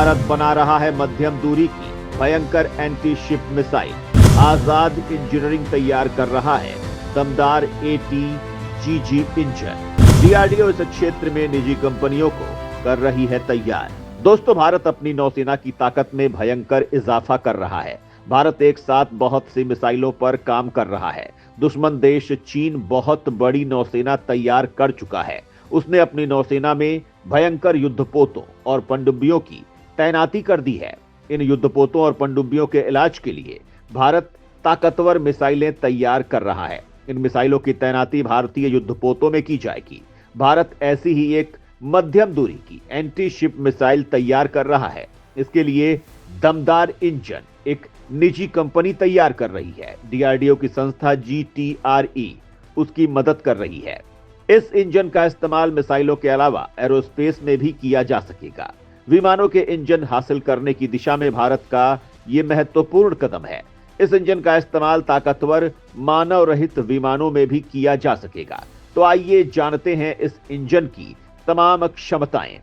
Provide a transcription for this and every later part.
भारत बना रहा है मध्यम दूरी की भयंकर एंटी शिप मिसाइल। आजाद इंजीनियरिंग तैयार कर रहा है दमदार ATGG इंजन। डीआरडीओ इस क्षेत्र में निजी कंपनियों को कर रही है तैयार। दोस्तों, भारत अपनी नौसेना की ताकत में भयंकर इजाफा कर रहा है। भारत एक साथ बहुत सी मिसाइलों पर काम कर रहा है। दुश्मन देश चीन बहुत बड़ी नौसेना तैयार कर चुका है। उसने अपनी नौसेना में भयंकर युद्धपोतों और पनडुब्बियों की तैनाती कर दी है। इन युद्धपोतों और पनडुब्बियों के इलाज के लिए भारत ताकतवर मिसाइलें तैयार कर रहा है। इन मिसाइलों की तैनाती भारतीय युद्धपोतों में की जाएगी। भारत ऐसी ही एक मध्यम दूरी की एंटी शिप मिसाइल तैयार कर रहा है। इसके लिए दमदार इंजन एक निजी कंपनी तैयार कर रही है। डीआरडीओ की संस्था GTRE उसकी मदद कर रही है। इस इंजन का इस्तेमाल मिसाइलों के अलावा एरोस्पेस में भी किया जा सकेगा। विमानों के इंजन हासिल करने की दिशा में भारत का यह महत्वपूर्ण कदम है। इस इंजन का इस्तेमाल ताकतवर मानव रहित विमानों में भी किया जा सकेगा। तो आइए जानते हैं इस इंजन की तमाम क्षमताएं।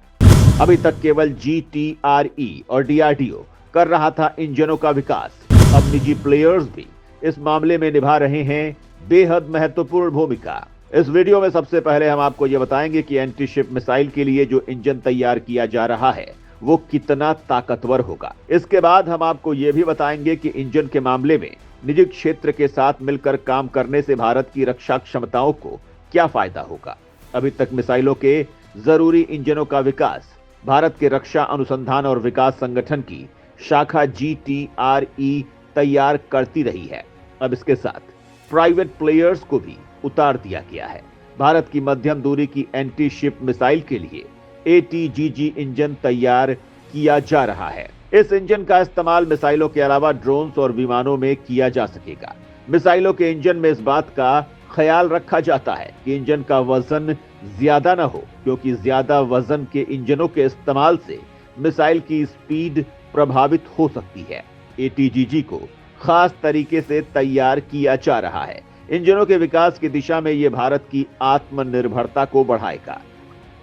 अभी तक केवल GTRE और DRDO कर रहा था इंजनों का विकास। अब निजी प्लेयर्स भी इस मामले में निभा रहे हैं बेहद महत्वपूर्ण भूमिका। इस वीडियो में सबसे पहले हम आपको यह बताएंगे कि एंटी शिप मिसाइल के लिए जो इंजन तैयार किया जा रहा है वो कितना ताकतवर होगा। इसके बाद हम आपको यह भी बताएंगे कि इंजन के मामले में निजी क्षेत्र के साथ मिलकर काम करने से भारत की रक्षा क्षमताओं को क्या फायदा होगा। अभी तक मिसाइलों के जरूरी इंजनों का विकास भारत के रक्षा अनुसंधान और विकास संगठन की शाखा GTRE तैयार करती रही है। अब इसके साथ प्राइवेट प्लेयर्स को भी उतार दिया गया है। भारत की मध्यम दूरी की एंटी शिप मिसाइल के लिए ATGG इंजन तैयार किया जा रहा है। इस इंजन का इस्तेमाल मिसाइलों के अलावा ड्रोन्स और विमानों में किया जा सकेगा। मिसाइलों के इंजन में इस बात का ख्याल रखा जाता है कि इंजन का वजन ज्यादा न हो, क्योंकि ज्यादा वजन के इंजनों के इस्तेमाल से मिसाइल की स्पीड प्रभावित हो सकती है। ATGG को खास तरीके से तैयार किया जा रहा है। इंजनों के विकास की दिशा में यह भारत की आत्मनिर्भरता को बढ़ाएगा,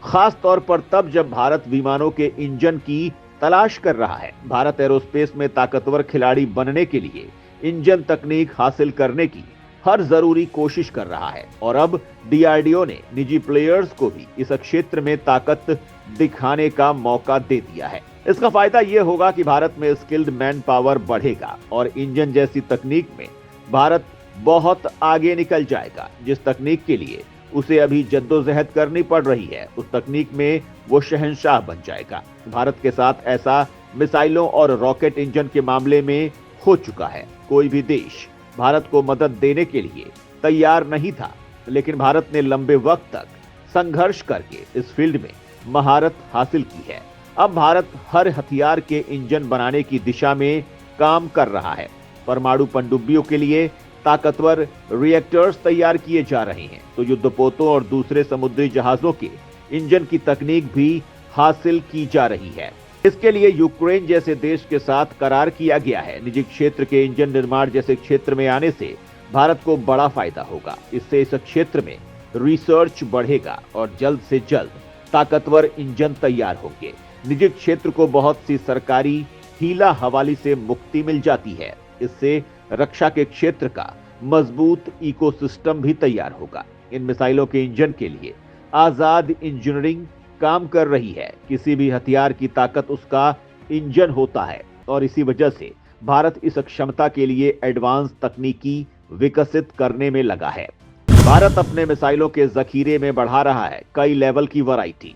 खास तौर पर तब जब भारत विमानों के इंजन की तलाश कर रहा है। भारत एरोस्पेस में ताकतवर खिलाड़ी बनने के लिए इंजन तकनीक हासिल करने की हर जरूरी कोशिश कर रहा है और अब DRDO ने निजी प्लेयर्स को भी इस क्षेत्र में ताकत दिखाने का मौका दे दिया है। इसका फायदा यह होगा कि भारत में स्किल्ड मैन पावर बढ़ेगा और इंजन जैसी तकनीक में भारत बहुत आगे निकल जाएगा। जिस तकनीक के लिए उसे अभी जद्दोजहद करनी पड़ रही है, उस तकनीक में वो शहंशाह बन जाएगा। भारत के साथ ऐसा मिसाइलों और रॉकेट इंजन के मामले में हो चुका है। कोई भी देश भारत को मदद देने के लिए तैयार नहीं था, लेकिन भारत ने लंबे वक्त तक संघर्ष करके इस फील्ड में महारत हासिल की है। अब भारत हर हथियार के इंजन बनाने की दिशा में काम कर रहा है। परमाणु पनडुब्बियों के लिए ताकतवर रिएक्टर्स तैयार किए जा रहे हैं, तो युद्धपोतों और दूसरे समुद्री जहाजों के इंजन की तकनीक भी हासिल की जा रही है। इसके लिए यूक्रेन जैसे देश के साथ करार किया गया है। निजी क्षेत्र के इंजन निर्माण जैसे क्षेत्र में आने से भारत को बड़ा फायदा होगा। इससे इस क्षेत्र में रिसर्च बढ़ेगा और जल्द से जल्द ताकतवर इंजन तैयार होंगे। निजी क्षेत्र को बहुत सी सरकारी हीला हवाली से मुक्ति मिल जाती है। इससे रक्षा के क्षेत्र का मजबूत इकोसिस्टम भी तैयार होगा। इन मिसाइलों के इंजन के लिए आजाद इंजीनियरिंग काम कर रही है। किसी भी हथियार की ताकत उसका इंजन होता है और इसी वजह से भारत इस क्षमता के लिए एडवांस तकनीकी विकसित करने में लगा है। भारत अपने मिसाइलों के जखीरे में बढ़ा रहा है कई लेवल की वैरायटी।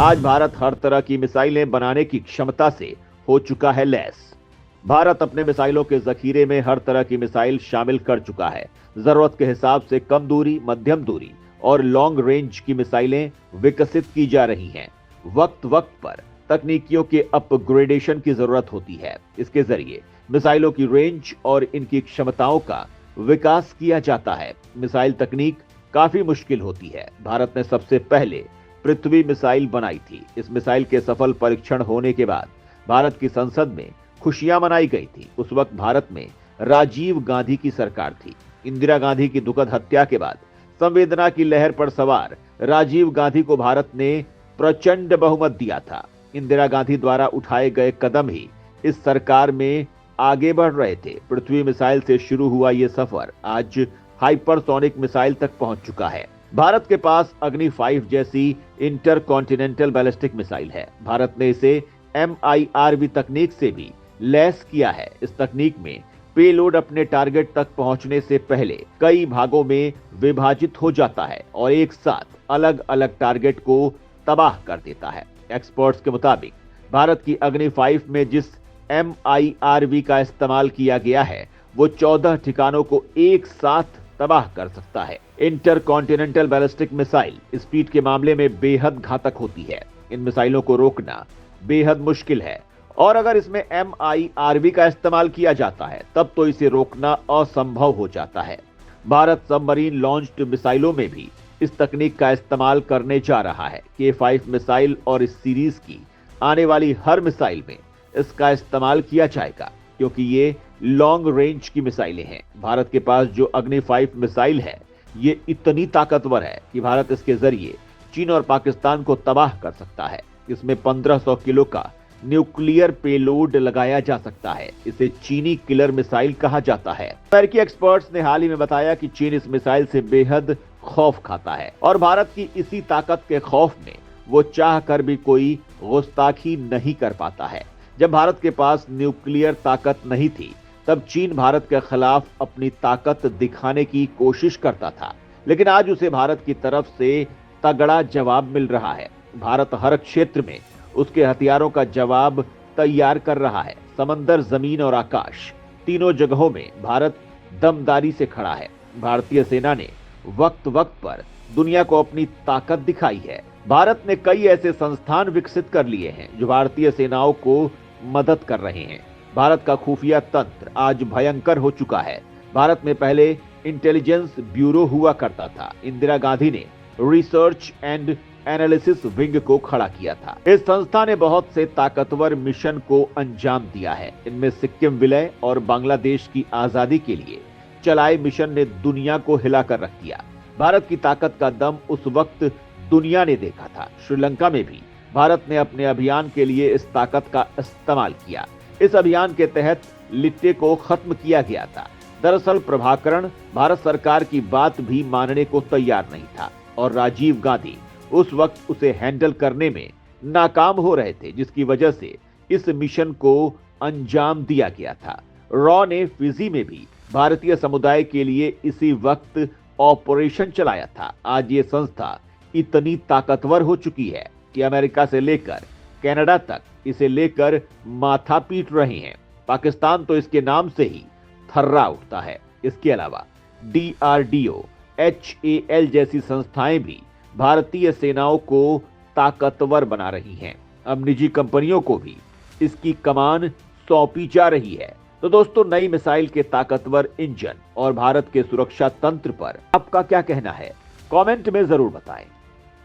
आज भारत हर तरह की मिसाइलें बनाने की क्षमता से हो चुका है लैस। भारत अपने मिसाइलों के जखीरे में हर तरह की मिसाइल शामिल कर चुका है। जरूरत के हिसाब से कम दूरी, मध्यम दूरी और लॉन्ग रेंज की मिसाइलें विकसित की जा रही हैं। वक्त वक्त पर तकनीकियों के अपग्रेडेशन की जरूरत होती है। इसके जरिए मिसाइलों की रेंज और इनकी क्षमताओं का विकास किया जाता है। मिसाइल तकनीक काफी मुश्किल होती है। भारत ने सबसे पहले पृथ्वी मिसाइल बनाई थी। इस मिसाइल के सफल परीक्षण होने के बाद भारत की संसद में खुशियां मनाई गई थी। उस वक्त भारत में राजीव गांधी की सरकार थी। इंदिरा गांधी की दुखद हत्या के बाद संवेदना की लहर पर सवार राजीव गांधी को भारत ने प्रचंड बहुमत दिया था। इंदिरा गांधी द्वारा उठाए गए कदम ही इस सरकार में आगे बढ़ रहे थे। पृथ्वी मिसाइल से शुरू हुआ ये सफर आज हाइपरसोनिक मिसाइल तक पहुंच चुका है। भारत के पास अग्नि 5 जैसी इंटरकॉन्टिनेंटल बैलिस्टिक मिसाइल है। भारत ने इसे MIRV तकनीक से भी लैस किया है। इस तकनीक में पेलोड अपने टारगेट तक पहुंचने से पहले कई भागों में विभाजित हो जाता है और एक साथ अलग अलग टारगेट को तबाह कर देता है। एक्सपर्ट्स के मुताबिक भारत की अग्नि 5 में जिस MIRV का इस्तेमाल किया गया है वो 14 ठिकानों को एक साथ तबाह कर सकता है। इंटरकॉन्टिनेंटल बैलिस्टिक मिसाइल स्पीड के मामले में बेहद घातक होती है। इन मिसाइलों को रोकना बेहद मुश्किल है और अगर इसमें MIRV का इस्तेमाल किया जाता है तब तो इसे रोकना असंभव हो जाता है। भारत सबमरीन लॉन्च्ड मिसाइलों में भी इस तकनीक का इस्तेमाल करने जा रहा है। K5 मिसाइल और इस सीरीज की आने वाली हर मिसाइल में इसका इस्तेमाल किया जाएगा क्योंकि ये लॉन्ग रेंज की मिसाइलें हैं। भारत के पास जो अग्नि 5 मिसाइल है ये इतनी ताकतवर है कि भारत इसके जरिए चीन और पाकिस्तान को तबाह कर सकता है। इसमें 1500 किलो का न्यूक्लियर पेलोड लगाया जा सकता है। इसे चीनी किलर मिसाइल कहा जाता है। अमेरिकी एक्सपर्ट्स ने हाल ही में बताया कि चीन इस मिसाइल से बेहद खौफ खाता है और भारत की इसी ताकत के खौफ में वो चाह कर भी कोई गुस्ताखी नहीं कर पाता है। जब भारत के पास न्यूक्लियर ताकत नहीं थी तब चीन भारत के खिलाफ अपनी ताकत दिखाने की कोशिश करता था, लेकिन आज उसे भारत की तरफ से तगड़ा जवाब मिल रहा है। भारत हर क्षेत्र में उसके हथियारों का जवाब तैयार कर रहा है। समंदर, जमीन और आकाश तीनों जगहों में भारत दमदारी से खड़ा है। भारतीय सेना ने वक्त वक्त पर दुनिया को अपनी ताकत दिखाई है। भारत ने कई ऐसे संस्थान विकसित कर लिए हैं जो भारतीय सेनाओं को मदद कर रहे हैं। भारत का खुफिया तंत्र आज भयंकर हो चुका है। भारत में पहले इंटेलिजेंस ब्यूरो हुआ करता था। इंदिरा गांधी ने रिसर्च एंड एनालिसिस विंग को खड़ा किया था। इस संस्था ने बहुत से ताकतवर मिशन को अंजाम दिया है। इनमें सिक्किम विलय और बांग्लादेश की आजादी के लिए चलाए मिशन ने दुनिया को हिला कर रख दिया। भारत की ताकत का दम उस वक्त दुनिया ने देखा था। श्रीलंका में भी भारत ने अपने अभियान के लिए इस ताकत का इस्तेमाल किया। इस अभियान के तहत लिट्टे को खत्म किया गया था। दरअसल प्रभाकरण भारत सरकार की बात भी मानने को तैयार नहीं था और राजीव गांधी उस वक्त उसे हैंडल करने में नाकाम हो रहे थे, जिसकी वजह से इस मिशन को अंजाम दिया गया था। रॉ ने फिजी में भी भारतीय समुदाय के लिए इसी वक्त ऑपरेशन चलाया था। आज ये संस्था इतनी ताकतवर हो चुकी है कि अमेरिका से लेकर कनाडा तक इसे लेकर माथा पीट रहे हैं। पाकिस्तान तो इसके नाम से ही थर्रा उठता है। इसके अलावा DRDO, HAL जैसी संस्थाएं भी भारतीय सेनाओं को ताकतवर बना रही हैं। अब निजी कंपनियों को भी इसकी कमान सौंपी जा रही है। तो दोस्तों, नई मिसाइल के ताकतवर इंजन और भारत के सुरक्षा तंत्र पर आपका क्या कहना है? कमेंट में जरूर बताएं।